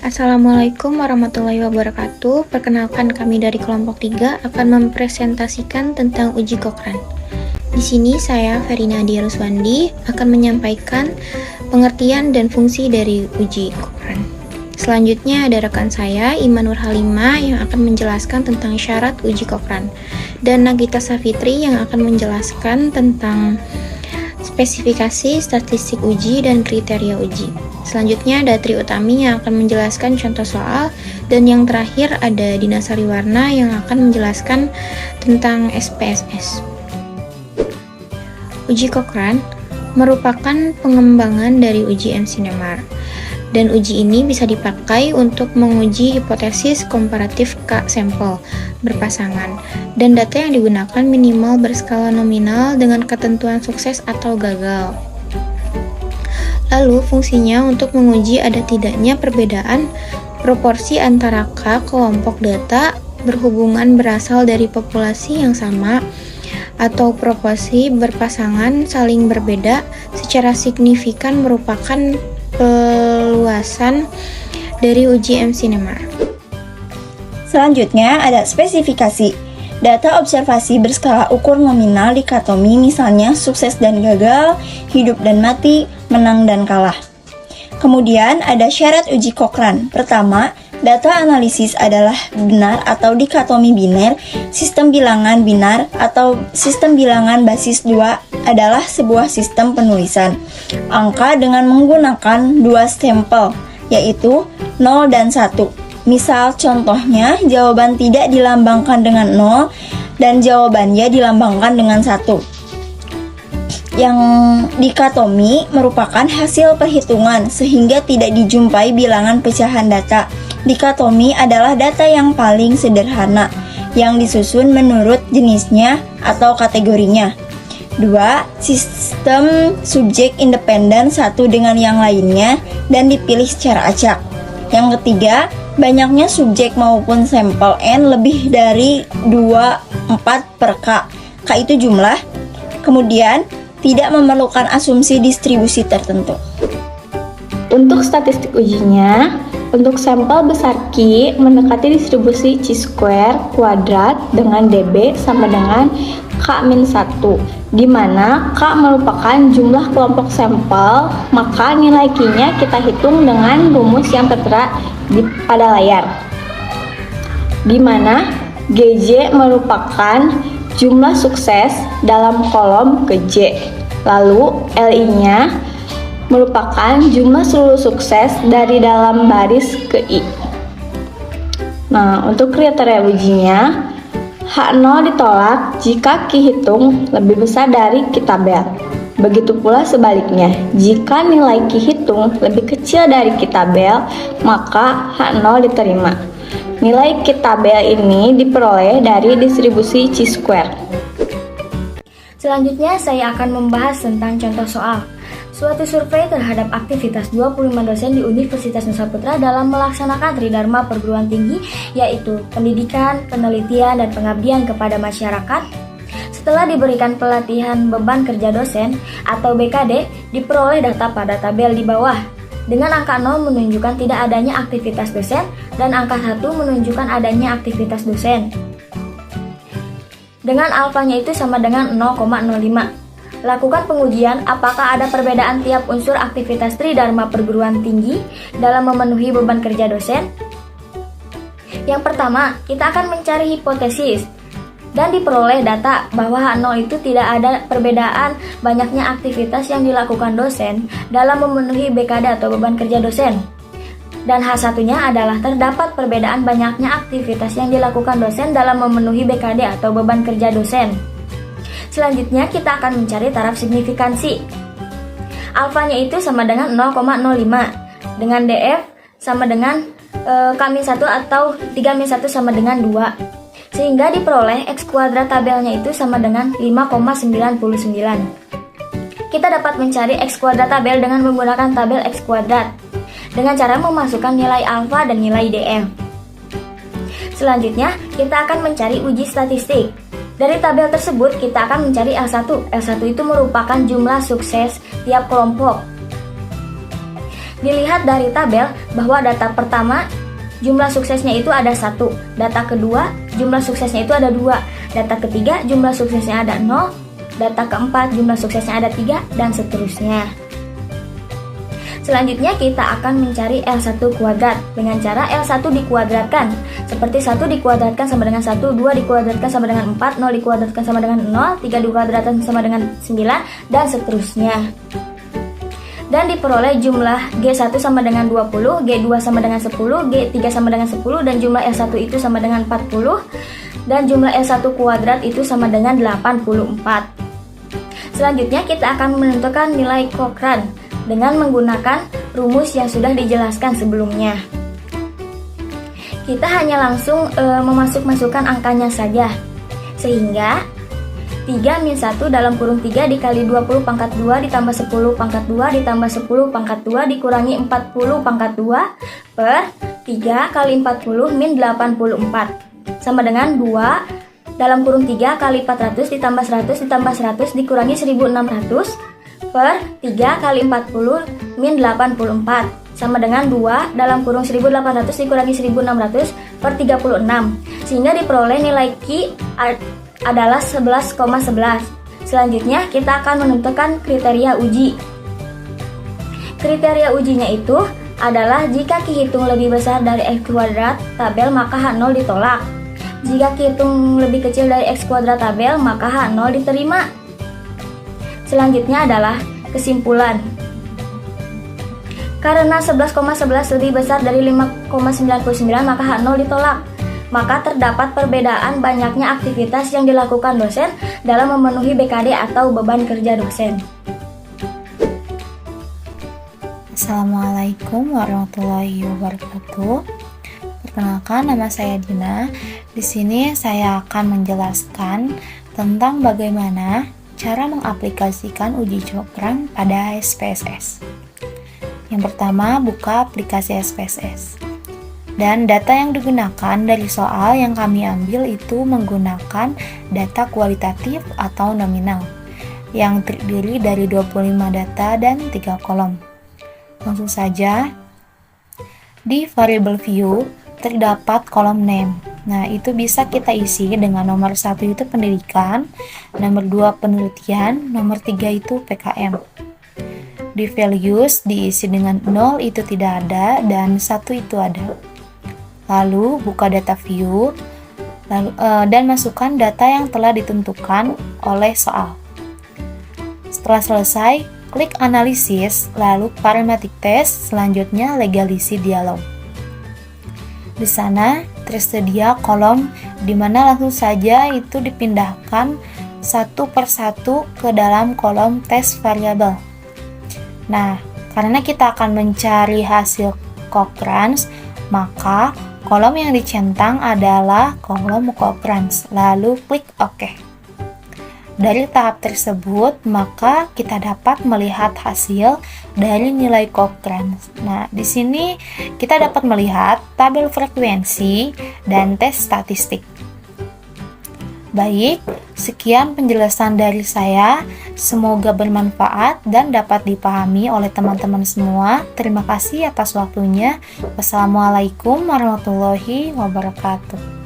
Assalamualaikum warahmatullahi wabarakatuh. Perkenalkan, kami dari kelompok 3 akan mempresentasikan tentang uji Cochrane. Di sini saya, Ferina Adi Ruswandi, akan menyampaikan pengertian dan fungsi dari uji Cochrane. Selanjutnya ada rekan saya, Iman Nur Halimah, yang akan menjelaskan tentang syarat uji Cochrane, dan Nagita Safitri yang akan menjelaskan tentang spesifikasi, statistik uji, dan kriteria uji. Selanjutnya ada Tri Utami yang akan menjelaskan contoh soal, dan yang terakhir ada Dina Sariwarna yang akan menjelaskan tentang SPSS. Uji Cochrane merupakan pengembangan dari uji MC-NEMAR, dan uji ini bisa dipakai untuk menguji hipotesis komparatif K-sampel berpasangan, dan data yang digunakan minimal berskala nominal dengan ketentuan sukses atau gagal. Lalu, fungsinya untuk menguji ada tidaknya perbedaan proporsi antara K kelompok data berhubungan berasal dari populasi yang sama atau proporsi berpasangan saling berbeda secara signifikan merupakan peluasan dari uji MC-NEMAR. Selanjutnya ada spesifikasi. Data observasi berskala ukur nominal dikotomi, misalnya sukses dan gagal, hidup dan mati, menang dan kalah. Kemudian ada syarat uji Cochrane. Pertama, data analisis adalah benar atau dikotomi biner. Sistem bilangan binar atau sistem bilangan basis 2 adalah sebuah sistem penulisan angka dengan menggunakan dua stempel, yaitu 0 dan 1. Misal contohnya, jawaban tidak dilambangkan dengan 0 dan jawabannya dilambangkan dengan 1. Yang dikotomi merupakan hasil perhitungan sehingga tidak dijumpai bilangan pecahan data. Dikotomi adalah data yang paling sederhana yang disusun menurut jenisnya atau kategorinya. 2. Sistem subjek independen satu dengan yang lainnya dan dipilih secara acak. Yang ketiga, banyaknya subjek maupun sampel N lebih dari 24 per K. K itu jumlah. Kemudian, tidak memerlukan asumsi distribusi tertentu. Untuk statistik ujinya, untuk sampel besar Q mendekati distribusi chi-square kuadrat dengan dB sama dengan K-1, di mana K merupakan jumlah kelompok sampel, maka nilai Q-nya kita hitung dengan rumus yang tertera pada layar, di mana GJ merupakan jumlah sukses dalam kolom ke J, lalu LI-nya merupakan jumlah seluruh sukses dari dalam baris ke I. Nah, untuk kriteria ujinya, H0 ditolak jika Q hitung lebih besar dari Q tabel. Begitu pula sebaliknya, jika nilai Q hitung lebih kecil dari Q tabel, maka H0 diterima. Nilai Q tabel ini diperoleh dari distribusi chi-square. Selanjutnya saya akan membahas tentang contoh soal. Suatu survei terhadap aktivitas 25 dosen di Universitas Nusa Putra dalam melaksanakan Tridharma perguruan tinggi, yaitu pendidikan, penelitian, dan pengabdian kepada masyarakat. Setelah diberikan pelatihan beban kerja dosen atau BKD, diperoleh data pada tabel di bawah. Dengan angka 0 menunjukkan tidak adanya aktivitas dosen dan angka 1 menunjukkan adanya aktivitas dosen. Dengan alfanya itu sama dengan 0,05. Lakukan pengujian apakah ada perbedaan tiap unsur aktivitas Tridharma perguruan tinggi dalam memenuhi beban kerja dosen. Yang pertama, kita akan mencari hipotesis dan diperoleh data bahwa H0 itu tidak ada perbedaan banyaknya aktivitas yang dilakukan dosen dalam memenuhi BKD atau beban kerja dosen. Dan H1-nya adalah terdapat perbedaan banyaknya aktivitas yang dilakukan dosen dalam memenuhi BKD atau beban kerja dosen. Selanjutnya kita akan mencari taraf signifikansi. Alfanya itu sama dengan 0,05. Dengan DF sama dengan K-1 atau 3-1 sama dengan 2. Sehingga diperoleh X kuadrat tabelnya itu sama dengan 5,99. Kita dapat mencari X kuadrat tabel dengan menggunakan tabel X kuadrat dengan cara memasukkan nilai alfa dan nilai DF. Selanjutnya kita akan mencari uji statistik. Dari tabel tersebut kita akan mencari L1. L1 itu merupakan jumlah sukses tiap kelompok. Dilihat dari tabel bahwa data pertama jumlah suksesnya itu ada 1, data kedua jumlah suksesnya itu ada 2, data ketiga jumlah suksesnya ada 0, data keempat jumlah suksesnya ada 3, dan seterusnya. Selanjutnya kita akan mencari L1 kuadrat dengan cara L1 dikuadratkan. Seperti 1 dikuadratkan sama dengan 1, 2 dikuadratkan sama dengan 4, 0 dikuadratkan sama dengan 0, 3 dikuadratkan sama dengan 9, dan seterusnya. Dan diperoleh jumlah G1 sama dengan 20, G2 sama dengan 10, G3 sama dengan 10, dan jumlah L1 itu sama dengan 40, dan jumlah L1 kuadrat itu sama dengan 84. Selanjutnya kita akan menentukan nilai Cochrane dengan menggunakan rumus yang sudah dijelaskan sebelumnya. Kita hanya langsung memasukkan angkanya saja, sehingga 3 min 1 dalam kurung 3 dikali 20 pangkat 2 ditambah 10 pangkat 2 ditambah 10 pangkat 2 dikurangi 40 pangkat 2 per 3 kali 40 min 84 sama dengan 2 dalam kurung 3 kali 400 ditambah 100 ditambah 100 dikurangi 1600 per 3 kali 40 min 84 sama dengan 2 dalam kurung 1800 dikurangi 1600 per 36, sehingga diperoleh nilai Q adalah 11,11. Selanjutnya kita akan menentukan kriteria uji. Kriteria ujinya itu adalah jika Q hitung lebih besar dari X kuadrat tabel maka H0 ditolak. Jika Q hitung lebih kecil dari X kuadrat tabel maka H0 diterima. Selanjutnya adalah kesimpulan. Karena 11,11 lebih besar dari 5,99 maka H0 ditolak. Maka terdapat perbedaan banyaknya aktivitas yang dilakukan dosen dalam memenuhi BKD atau beban kerja dosen. Assalamualaikum warahmatullahi wabarakatuh. Perkenalkan, nama saya Dina. Di sini saya akan menjelaskan tentang bagaimana cara mengaplikasikan uji Cochrane pada SPSS. Yang pertama, buka aplikasi SPSS. Dan data yang digunakan dari soal yang kami ambil itu menggunakan data kualitatif atau nominal yang terdiri dari 25 data dan 3 kolom. Langsung saja, di variable view terdapat kolom name. Nah, itu bisa kita isi dengan nomor 1 itu pendidikan, nomor 2 penelitian, nomor 3 itu PKM. Di values diisi dengan 0 itu tidak ada dan 1 itu ada. Lalu buka data view dan masukkan data yang telah ditentukan oleh soal. Setelah selesai, klik analisis, lalu parametric test, selanjutnya legalisi dialog. Di sana tersedia kolom di mana langsung saja itu dipindahkan satu persatu ke dalam kolom test variabel. Nah, karena kita akan mencari hasil Cochrane, maka kolom yang dicentang adalah kolom Cochrane, lalu klik OK. Dari tahap tersebut, maka kita dapat melihat hasil dari nilai Cochrane. Nah, di sini kita dapat melihat tabel frekuensi dan tes statistik. Baik, sekian penjelasan dari saya. Semoga bermanfaat dan dapat dipahami oleh teman-teman semua. Terima kasih atas waktunya. Wassalamualaikum warahmatullahi wabarakatuh.